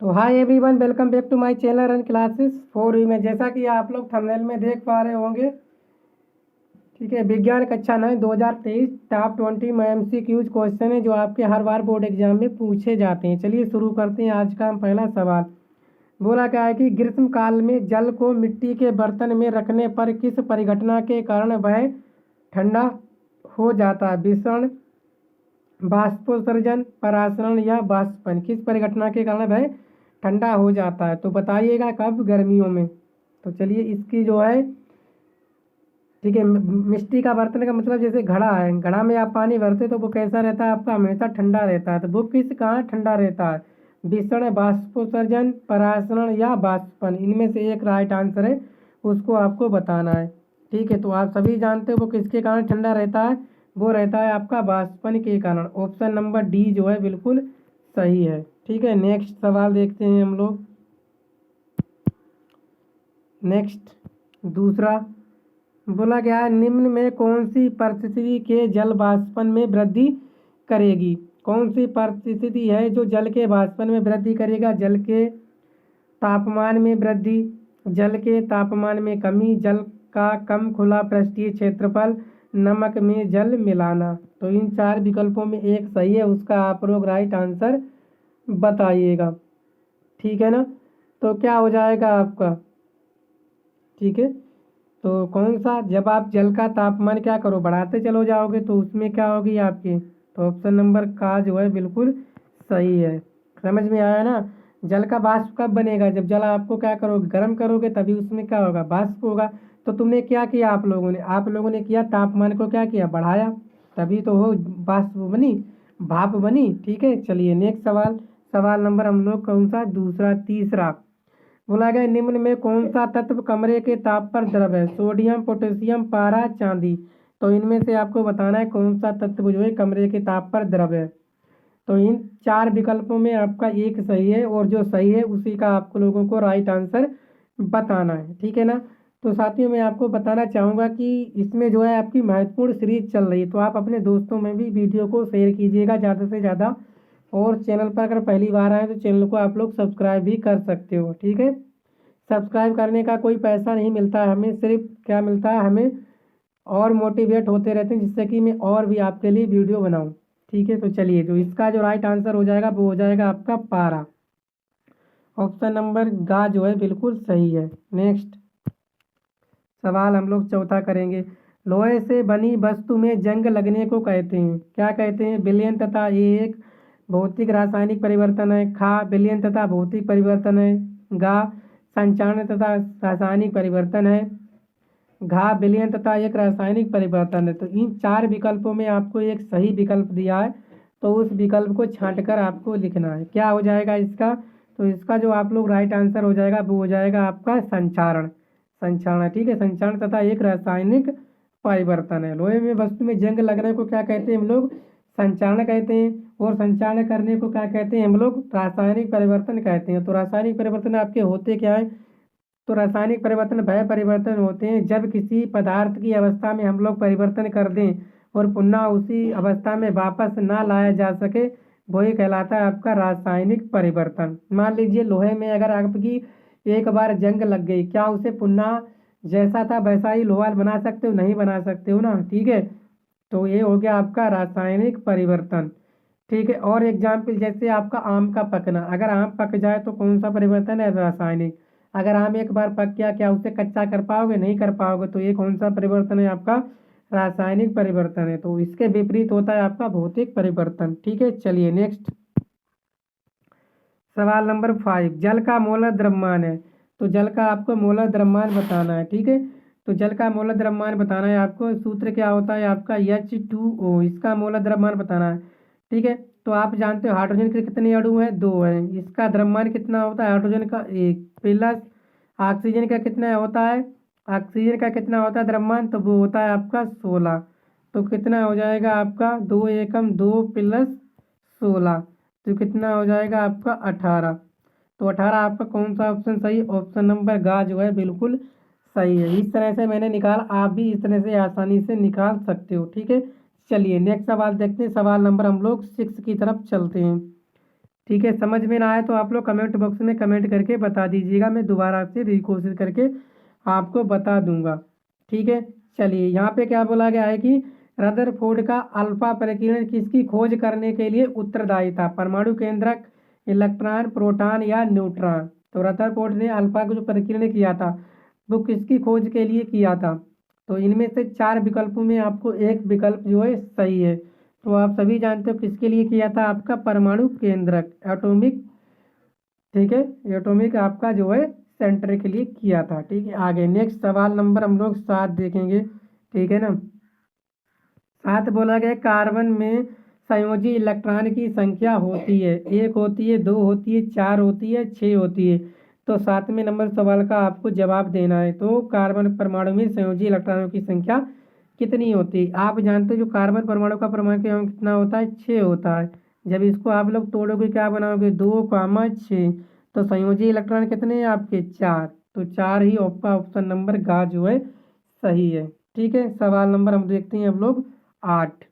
तो hi everyone, welcome back to my channel run classes for you में। जैसा कि आप लोग थंबनेल में देख पा रहे होंगे, ठीक है, विज्ञान कक्षा 9 2023 टॉप 20 में MCQs क्वेश्चन है जो आपके हर बार बोर्ड एग्जाम में पूछे जाते हैं। चलिए शुरू करते हैं। आज का हम पहला सवाल बोला क्या है कि ग्रीष्म काल में जल को मिट्टी के बर्तन में रखने पर किस परिघटना के कारण वह ठंडा हो जाता है? विषण, बाष्पोत्सर्जन, परासरण या बाष्पन? किस परिघटना के कारण वह ठंडा हो जाता है? तो बताइएगा कब? गर्मियों में। तो चलिए इसकी जो है, ठीक है, मिट्टी का बर्तन का मतलब जैसे घड़ा है, घड़ा में आप पानी भरते तो वो कैसा रहता है आपका? हमेशा ठंडा रहता है। तो वो किस कारण ठंडा रहता है? विषण, बाष्पोत्सर्जन, परासरण या बाष्पन? इनमें से एक राइट आंसर है, उसको आपको बताना है। ठीक है, तो आप सभी जानते हो वो किसके कारण ठंडा रहता है? वो रहता है आपका बाष्पन के कारण। ऑप्शन नंबर डी जो है बिल्कुल सही है। ठीक है, नेक्स्ट सवाल देखते हैं हम लोग। नेक्स्ट दूसरा बोला गया है, निम्न में कौन सी परिस्थिति के जल वाष्पन में वृद्धि करेगी? कौन सी परिस्थिति है जो जल के वाष्पन में वृद्धि करेगा? जल के तापमान में वृद्धि, जल के तापमान में कमी, जल का कम खुला पृष्ठीय क्षेत्रफल, नमक में जल मिलाना? तो इन चार विकल्पों में एक सही है, उसका आप लोग राइट आंसर बताइएगा। ठीक है ना? तो क्या हो जाएगा आपका? ठीक है, तो कौन सा? जब आप जल का तापमान क्या करो, बढ़ाते चलो जाओगे तो उसमें क्या होगी आपकी? तो ऑप्शन नंबर का जो है बिल्कुल सही है। समझ में आया ना? जल का वाष्प कब बनेगा? जब जल आपको क्या करोगे, गर्म करोगे, तभी उसमें क्या होगा? वाष्प होगा। तो तुमने क्या किया? आप लोगों ने किया, तापमान को क्या किया? बढ़ाया, तभी तो हो वाष्प बनी, भाप बनी। ठीक है, चलिए नेक्स्ट सवाल। सवाल नंबर हम लोग कौन सा? दूसरा, तीसरा बोला गया, निम्न में कौन सा तत्व कमरे के ताप पर द्रव है? सोडियम, पोटेशियम, पारा, चांदी? तो इनमें से आपको बताना है कौन सा तत्व जो है कमरे के ताप पर द्रव है। तो इन चार विकल्पों में आपका एक सही है, और जो सही है उसी का आपको लोगों को राइट आंसर बताना है। ठीक है ना? तो साथियों, मैं आपको बताना चाहूँगा कि इसमें जो है आपकी महत्वपूर्ण सीरीज चल रही है, तो आप अपने दोस्तों में भी वीडियो को शेयर कीजिएगा ज़्यादा से ज़्यादा। और चैनल पर अगर पहली बार आए तो चैनल को आप लोग सब्सक्राइब भी कर सकते हो। ठीक है, सब्सक्राइब करने का कोई पैसा नहीं मिलता है हमें, सिर्फ क्या मिलता है हमें, और मोटिवेट होते रहते हैं जिससे कि मैं और भी आपके लिए वीडियो बनाऊं। ठीक है, तो चलिए, तो इसका जो राइट आंसर हो जाएगा वो हो जाएगा आपका पारा। ऑप्शन नंबर गा जो है बिल्कुल सही है। नेक्स्ट सवाल हम लोग चौथा करेंगे। लोहे से बनी वस्तु में जंग लगने को कहते हैं, क्या कहते हैं? विलयन तथा, ये एक भौतिक रासायनिक परिवर्तन है। खा, विलयन तथा भौतिक परिवर्तन है। गा, संचारण तथा रासायनिक परिवर्तन है। घा, विलयन तथा एक रासायनिक परिवर्तन है। तो इन चार विकल्पों में आपको एक सही विकल्प दिया है, तो उस विकल्प को छांटकर आपको लिखना है। क्या हो जाएगा इसका? तो इसका जो आप लोग राइट आंसर हो जाएगा वो हो जाएगा आपका संचारण। संचारण, ठीक है, संचारण तथा एक रासायनिक परिवर्तन है। लोहे में वस्तु में जंग लगने को क्या कहते हैं हम लोग? संचारण कहते हैं। और संचारण करने को क्या कहते हैं हम लोग? रासायनिक परिवर्तन कहते हैं। तो रासायनिक परिवर्तन आपके होते क्या है? तो रासायनिक परिवर्तन वह परिवर्तन होते हैं जब किसी पदार्थ की अवस्था में हम लोग परिवर्तन कर दें और पुनः उसी अवस्था में वापस ना लाया जा सके, वही कहलाता है आपका रासायनिक परिवर्तन। मान लीजिए लोहे में अगर आपकी एक बार जंग लग गई, क्या उसे पुनः जैसा था वैसा ही लोहा बना सकते हो? नहीं बना सकते हो ना। ठीक है, तो ये हो गया आपका रासायनिक परिवर्तन। ठीक है, और एग्जाम्पल जैसे आपका आम का पकना, अगर आम पक जाए तो कौन सा परिवर्तन है? रासायनिक। अगर आम एक बार पक गया, क्या उसे कच्चा कर पाओगे? नहीं कर पाओगे, तो ये कौन सा परिवर्तन है आपका? रासायनिक परिवर्तन है। तो इसके विपरीत होता है आपका भौतिक परिवर्तन। ठीक है, चलिए नेक्स्ट सवाल नंबर 5, जल का मोलर द्रव्यमान है। तो जल का आपको मोलर द्रव्यमान बताना है। ठीक है, तो जल का मोलर द्रव्यमान बताना है आपको। सूत्र क्या होता है आपका? H2O, इसका मोलर द्रव्यमान बताना है। ठीक है, तो आप जानते हो हाइड्रोजन के कितने अणु हैं? 2 हैं। इसका द्रव्यमान कितना होता है? हाइड्रोजन का 1 प्लस ऑक्सीजन का कितना होता है? ऑक्सीजन का कितना होता है द्रव्यमान? तो वो होता है आपका 16। तो कितना हो जाएगा आपका? 2 एकम 2 प्लस 16, तो कितना हो जाएगा आपका? 18। तो 18 आपका कौन सा ऑप्शन सही? ऑप्शन नंबर गा जो है बिल्कुल सही है। इस तरह से मैंने निकाल, आप भी इस तरह से आसानी से निकाल सकते हो। ठीक है, चलिए नेक्स्ट सवाल देखते हैं। सवाल नंबर हम लोग 6 की तरफ चलते हैं। ठीक है, समझ में ना आए तो आप लोग कमेंट बॉक्स में कमेंट करके बता दीजिएगा, मैं दोबारा से कोशिश करके आपको बता दूंगा। ठीक है, चलिए यहाँ पे क्या बोला गया है कि रदरफोर्ड का अल्फा परिकीर्ण किसकी खोज करने के लिए उत्तरदायी था? परमाणु केंद्रक, इलेक्ट्रॉन, प्रोटॉन या न्यूट्रॉन? तो रदरफोर्ड ने अल्फा को जो परिकीर्ण किया था वो किसकी खोज के लिए किया था? तो इनमें से 4 विकल्पों में आपको एक विकल्प जो है सही है। तो आप सभी जानते हो किसके लिए किया था? आपका परमाणु केंद्रक, एटॉमिक। ठीक है, एटॉमिक आपका जो है सेंटर के लिए किया था। ठीक है, आगे नेक्स्ट सवाल नंबर हम लोग 7 देखेंगे। ठीक है ना, 7 बोला गया कार्बन में संयोजी इलेक्ट्रॉन की संख्या होती है, 1 होती है, 2 होती है, 4 होती है, 6 होती है। तो 7वें नंबर सवाल का आपको जवाब देना है। तो कार्बन परमाणु में संयोजी इलेक्ट्रॉनों की संख्या कितनी होती है? आप जानते हो जो कार्बन परमाणु का परमाणु क्रमांक कितना होता है? 6 होता है। जब इसको आप लोग तोड़ोगे क्या बनाओगे? 2, 6। तो संयोजी इलेक्ट्रॉन कितने हैं आपके? 4। तो 4 ही आपका ऑप्शन नंबर गा जो है सही है। ठीक है, सवाल नंबर हम देखते हैं हम लोग 8।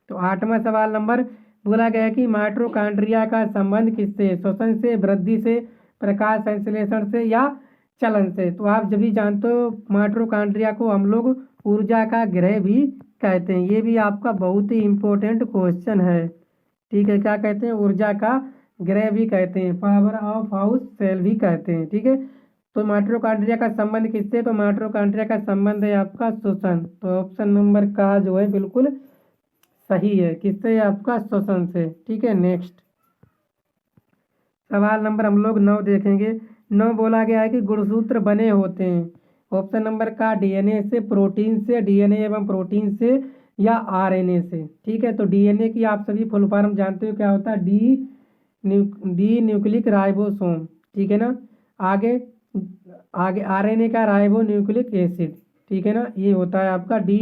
तो 8वां सवाल नंबर बोला गया कि माइटोकॉन्ड्रिया का संबंध किससे? श्वसन से, वृद्धि से, प्रकाश संश्लेषण से या चलन से? तो आप जब भी जानते हो माइटोकॉन्ड्रिया को हम लोग ऊर्जा का गृह भी कहते हैं। ये भी आपका बहुत ही इम्पोर्टेंट क्वेश्चन है। ठीक है, क्या कहते हैं? ऊर्जा का गृह भी कहते हैं, पावर ऑफ हाउस सेल भी कहते हैं। ठीक है, तो माइटोकॉन्ड्रिया का संबंध किससे? तो माइटोकॉन्ड्रिया का संबंध है आपका श्वसन। तो ऑप्शन नंबर का जो है बिल्कुल सही है। किससे? आपका श्वसन से। ठीक है, नेक्स्ट सवाल नंबर हम लोग 9 देखेंगे। 9 बोला गया है कि गुणसूत्र बने होते हैं। ऑप्शन नंबर का डीएनए से, प्रोटीन से, डीएनए एवं प्रोटीन से या आरएनए से? ठीक है, तो डीएनए की आप सभी फुल फॉर्म जानते हो क्या होता है? D nucleic ribosome. ठीक है ना, आगे आगे आरएनए का राइबो न्यूक्लिक एसिड। ठीक है ना, ये होता है आपका डी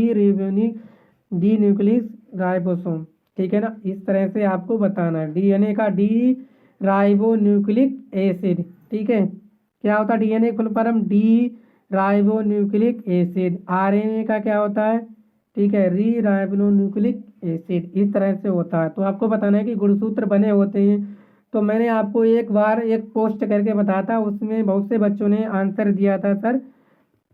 न्यूक्लिक राइबोसोम। ठीक है ना, इस तरह से आपको बताना है। डीएनए का डी राइबो न्यूक्लिक एसिड। ठीक है, क्या होता है DNA full form? D ribo nucleic acid. RNA का क्या होता है? ठीक है, री राइबो न्यूक्लिक एसिड। इस तरह से होता है। तो आपको बताना है कि गुणसूत्र बने होते हैं। तो मैंने आपको एक बार एक पोस्ट करके बताया था, उसमें बहुत से बच्चों ने आंसर दिया था सर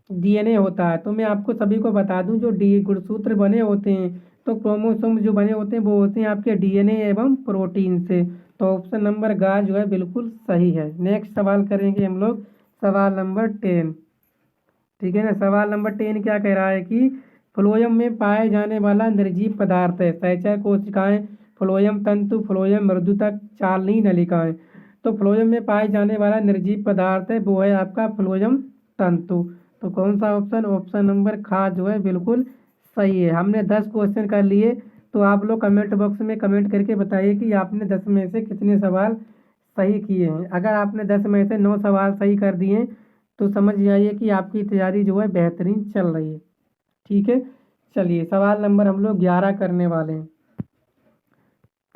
डीएनए होता है। तो मैं आपको सभी को बता दूं जो डी गुणसूत्र बने होते हैं तो क्रोमोसोम जो बने होते हैं वो होते हैं आपके डीएनए एवं प्रोटीन से। तो ऑप्शन नंबर गा जो है बिल्कुल सही है। नेक्स्ट सवाल करेंगे हम लोग, सवाल नंबर 10। ठीक है ना, सवाल नंबर 10 क्या कह रहा है कि फ्लोएम में पाए जाने वाला निर्जीव पदार्थ है? सहचर कोशिकाएं, फ्लोएम तंतु, फ्लोएम मृदुतक, चालनी नलिकाएं? तो फ्लोएम में पाए जाने वाला निर्जीव पदार्थ है वो है आपका फ्लोएम तंतु। तो कौन सा ऑप्शन? ऑप्शन नंबर खा जो है बिल्कुल सही है। हमने 10 क्वेश्चन कर लिए। तो आप लोग कमेंट बॉक्स में कमेंट करके बताइए कि आपने 10 में से कितने सवाल सही किए हैं। अगर आपने 10 में से 9 सवाल सही कर दिए तो समझ जाइए कि आपकी तैयारी जो है बेहतरीन चल रही है। ठीक है, चलिए सवाल नंबर हम लोग 11 करने वाले हैं।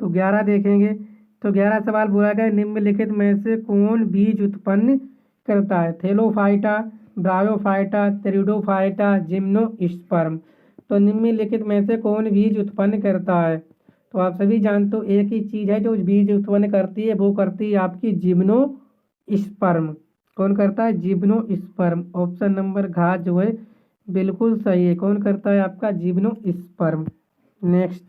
तो 11 देखेंगे। तो 11 सवाल बोला गया निम्नलिखित में से कौन बीज उत्पन्न करता है? Thallophyta, bryophyta, pteridophyta, gymnosperm? तो निम्नलिखित में से कौन बीज उत्पन्न करता है? तो आप सभी जानते हो एक ही चीज़ है जो बीज उत्पन्न करती है, वो करती है आपकी जिम्नोस्पर्म। कौन करता है? जिम्नोस्पर्म। ऑप्शन नंबर घा जो है बिल्कुल सही है। कौन करता है? आपका जिम्नोस्पर्म। नेक्स्ट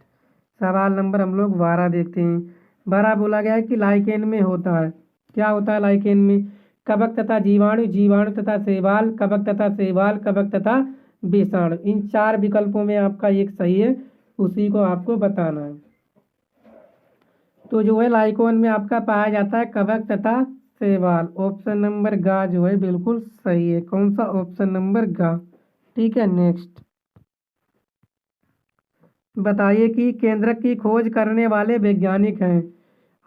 सवाल नंबर हम लोग 12 देखते हैं। 12 बोला गया है कि लाइकेन में होता है। क्या होता है लाइकेन में? कवक तथा जीवाणु, जीवाणु तथा शैवाल, कवक तथा शैवाल, कवक तथा विषाणु। इन 4 विकल्पों में आपका एक सही है, उसी को आपको बताना है। तो जो है लाइकोन में आपका पाया जाता है कवक तथा शैवाल। ऑप्शन नंबर गा जो है बिल्कुल सही है। कौन सा? ऑप्शन नंबर गा। ठीक है, नेक्स्ट बताइए कि केंद्रक की खोज करने वाले वैज्ञानिक हैं?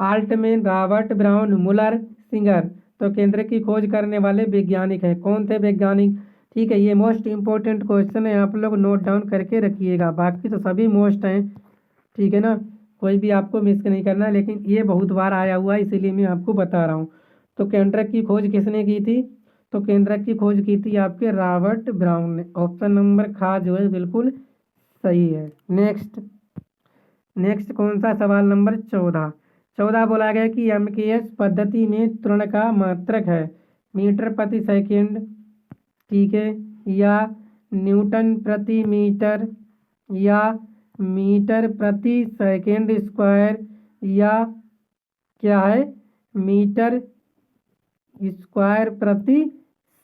आल्टमैन, रॉबर्ट ब्राउन, मुलर, सिंगर? तो केंद्रक की खोज करने वाले वैज्ञानिक हैं। कौन थे वैज्ञानिक? ठीक है, ये मोस्ट इंपॉर्टेंट क्वेश्चन है, आप लोग नोट डाउन करके रखिएगा। बाकी तो सभी मोस्ट हैं। ठीक है ना, कोई भी आपको मिस नहीं करना, लेकिन ये बहुत बार आया हुआ है इसीलिए मैं आपको बता रहा हूँ। तो केंद्रक की खोज किसने की थी? तो केंद्रक की खोज की थी आपके रॉबर्ट ब्राउन ने। ऑप्शन नंबर खा जो है बिल्कुल सही है। नेक्स्ट कौन सा? सवाल नंबर 14। 14 बोला गया कि MKS पद्धति में त्वरण का मात्रक है मीटर प्रति सेकंड, ठीक है, या न्यूटन प्रति मीटर, या मीटर प्रति सेकंड स्क्वायर, या क्या है मीटर स्क्वायर प्रति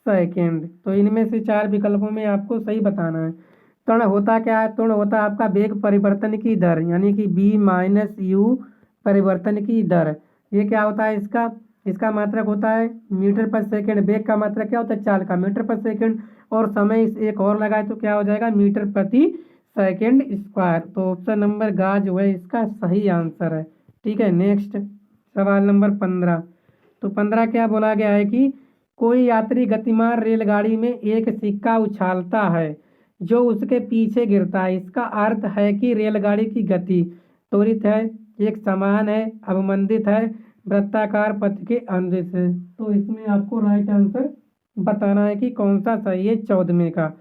सेकंड। तो इनमें से 4 विकल्पों में आपको सही बताना है। त्वरण होता क्या है? त्वरण होता है आपका वेग परिवर्तन की दर, यानी कि v माइनस यू परिवर्तन की दर। ये क्या होता है? इसका मात्रक होता है मीटर पर सेकंड। वेग का मात्रक क्या होता है? चाल का मीटर पर सेकंड, और समय इस एक और लगाए तो क्या हो जाएगा? मीटर प्रति सेकंड स्क्वायर। तो ऑप्शन नंबर गा जो है इसका सही आंसर है। ठीक है, नेक्स्ट सवाल नंबर 15। तो 15 क्या बोला गया है कि कोई यात्री गतिमान रेलगाड़ी में एक सिक्का उछालता है जो उसके पीछे गिरता है। इसका अर्थ है कि रेलगाड़ी की गति त्वरित है, एक समान है, अवमंदित है, वृत्ताकार पथ के अनुदिश है। तो इसमें आपको राइट आंसर बताना है कि कौन सा सही है 14वें का।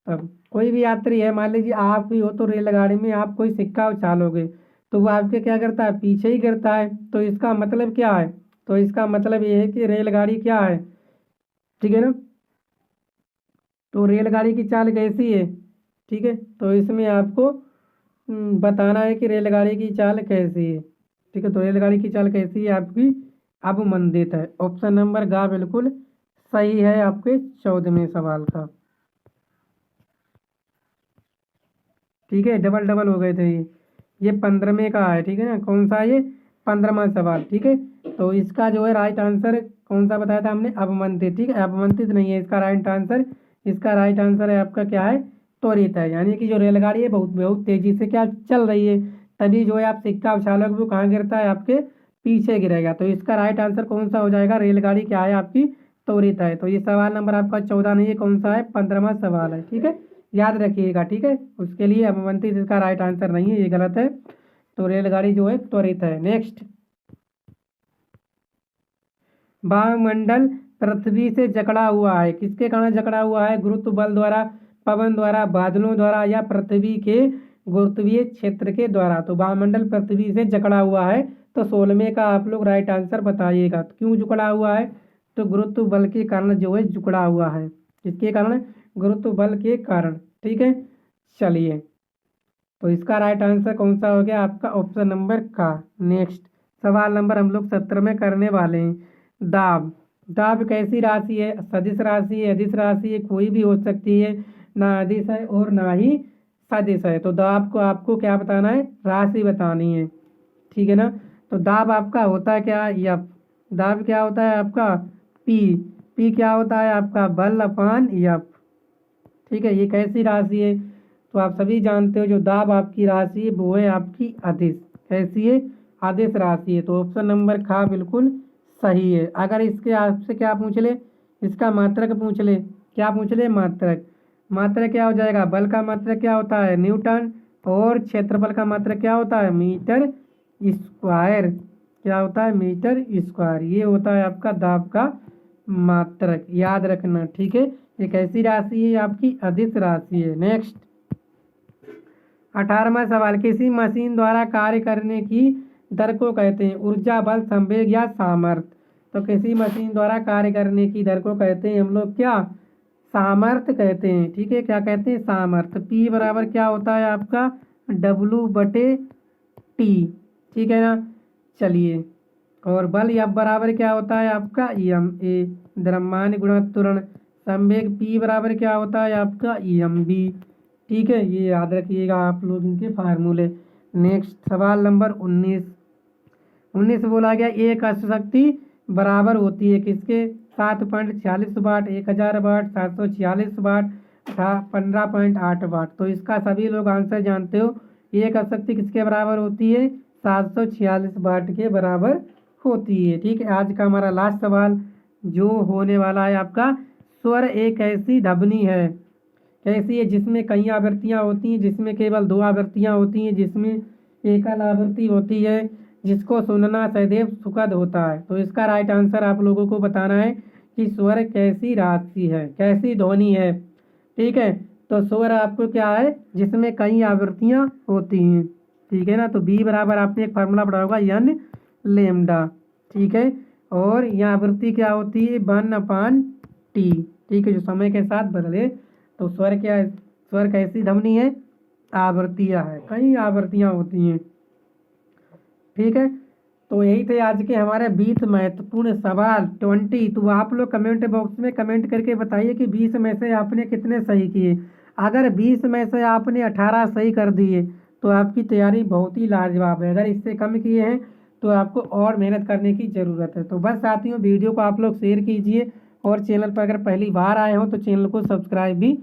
अब कोई भी यात्री है, मान लीजिए आप ही हो, तो रेलगाड़ी में आप कोई सिक्का उछालोगे तो वो आपके क्या करता है? पीछे ही गिरता है। तो इसका मतलब क्या है? तो इसका मतलब ये है कि रेलगाड़ी क्या है, ठीक है ना। तो रेलगाड़ी की चाल कैसी है, ठीक है। तो इसमें आपको बताना है कि रेलगाड़ी की चाल कैसी है, ठीक है। तो रेलगाड़ी की चाल कैसी है आपकी? अवमंदित है। ऑप्शन नंबर गा बिल्कुल सही है आपके 14वें सवाल का। ठीक है, डबल डबल हो गए थे ये 15वें का है, ठीक है ना। कौन सा ये? 15वां सवाल, ठीक है। तो इसका जो है राइट आंसर कौन सा बताया था हमने? अवमंदित, ठीक है। अवमंदित नहीं है इसका राइट आंसर। इसका राइट आंसर है आपका क्या है? त्वरित है। यानी कि जो रेलगाड़ी है बहुत बहुत तेजी से क्या चल रही है, तभी जो है आप सिक्का उछालोगे वो कहाँ गिरता है? आपके पीछे गिरेगा। तो इसका राइट आंसर कौन सा हो जाएगा? रेलगाड़ी क्या है आपकी? त्वरित है। तो ये सवाल नंबर आपका 14 नहीं है, कौन सा है? 15वां सवाल है, ठीक है। याद रखिएगा, ठीक है। उसके लिए अवमंदित इसका राइट आंसर नहीं है, ये गलत है। तो रेलगाड़ी जो है त्वरित है। नेक्स्ट, वायुमंडल पृथ्वी से जकड़ा हुआ है, किसके कारण जकड़ा हुआ है? गुरुत्व बल द्वारा, पवन द्वारा, बादलों द्वारा, या पृथ्वी के गुरुत्वीय क्षेत्र के द्वारा। तो वायुमंडल पृथ्वी से जकड़ा हुआ है। तो 16वें का आप लोग राइट आंसर बताइएगा। तो क्यों जुकड़ा हुआ है? तो गुरुत्व बल के कारण जो है जुकड़ा हुआ है। किसके कारण? गुरुत्व बल के कारण, ठीक है। चलिए, तो इसका राइट आंसर कौन सा हो गया आपका? ऑप्शन नंबर का। नेक्स्ट सवाल नंबर हम लोग 17 में करने वाले हैं। दाब। दाब कैसी राशि है? सदिश राशि है, अदिश राशि है, कोई भी हो सकती है, ना अदिश है और ना ही सदिश है। तो दाब को आपको क्या बताना है? राशि बतानी है, ठीक है ना। तो दाब आपका होता है क्या? यफ। दाब क्या होता है आपका? पी। पी क्या होता है आपका? बल अपान यफ, ठीक है। ये कैसी राशि है? तो आप सभी जानते हो जो दाब आपकी राशि है वो है आपकी अदिश। कैसी है? अदिश राशि है। तो ऑप्शन नंबर खा बिल्कुल सही है। अगर इसके आपसे क्या पूछ ले? इसका मात्रक पूछ ले। क्या पूछ ले? मात्रक। मात्रक क्या हो जाएगा? बल का मात्रक क्या होता है? न्यूटन, और क्षेत्रफल का मात्रक क्या होता है? Metre square. क्या होता है? Metre square. ये होता है आपका दाब का मात्रक, याद रखना, ठीक है। ये कैसी राशि है? आपकी अदिश राशि है। नेक्स्ट 18वां सवाल, किसी मशीन द्वारा कार्य करने की दर को कहते हैं ऊर्जा, बल, संवेग या सामर्थ्य। तो किसी मशीन द्वारा कार्य करने की दर को कहते हैं हम लोग क्या? सामर्थ्य कहते हैं, ठीक है। क्या कहते हैं? सामर्थ्य। पी बराबर क्या होता है आपका? W/T, ठीक है ना। चलिए, और बल या बराबर क्या होता है आपका? EMA, द्रव्यमान गुणा त्वरण। संवेग P बराबर क्या होता है आपका? EMB, ठीक है। ये याद रखिएगा आप लोग इनके फार्मूले। नेक्स्ट सवाल नंबर 19। 19 बोला गया एक अश्वशक्ति बराबर होती है किसके? 7.46 वाट, 1000 वाट, 746 वाट, 15.8 वाट। तो इसका सभी लोग आंसर जानते हो। एक अश्वशक्ति किसके बराबर होती है? 746 वाट के बराबर होती है, ठीक है। आज का हमारा लास्ट सवाल जो होने वाला है आपका, स्वर एक ऐसी ध्वनि है, कैसी है? जिसमें कई आवृत्तियां होती हैं, जिसमें केवल 2 आवृत्तियां होती हैं, जिसमें एकल आवृत्ति होती है, जिसको सुनना सदैव सुखद होता है। तो इसका राइट आंसर आप लोगों को बताना है कि स्वर कैसी राशि है, कैसी ध्वनि है, ठीक है। तो स्वर आपको क्या है? जिसमें कई आवृत्तियां होती हैं, ठीक है ना। तो बी बराबर आपने एक फार्मूला पढ़ा होगा, N लेमडा। ठीक है, और यहाँ आवृत्ति क्या होती है 1/T। ठीक है, जो समय के साथ बदले। तो स्वर क्या है, स्वर कैसी ध्वनि है, आवृत्तियाँ है, कई आवृत्तियाँ होती हैं। ठीक है, तो यही थे आज के हमारे 20 महत्वपूर्ण सवाल 20। तो आप लोग कमेंट बॉक्स में कमेंट करके बताइए कि 20 में से आपने कितने सही किए। अगर 20 में से आपने 18 सही कर दिए तो आपकी तैयारी बहुत ही लाजवाब है। अगर इससे कम किए हैं तो आपको और मेहनत करने की ज़रूरत है। तो बस साथियों, वीडियो को आप लोग शेयर कीजिए और चैनल पर अगर पहली बार आए हो तो चैनल को सब्सक्राइब भी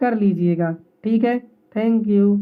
कर लीजिएगा। ठीक है, थैंक यू।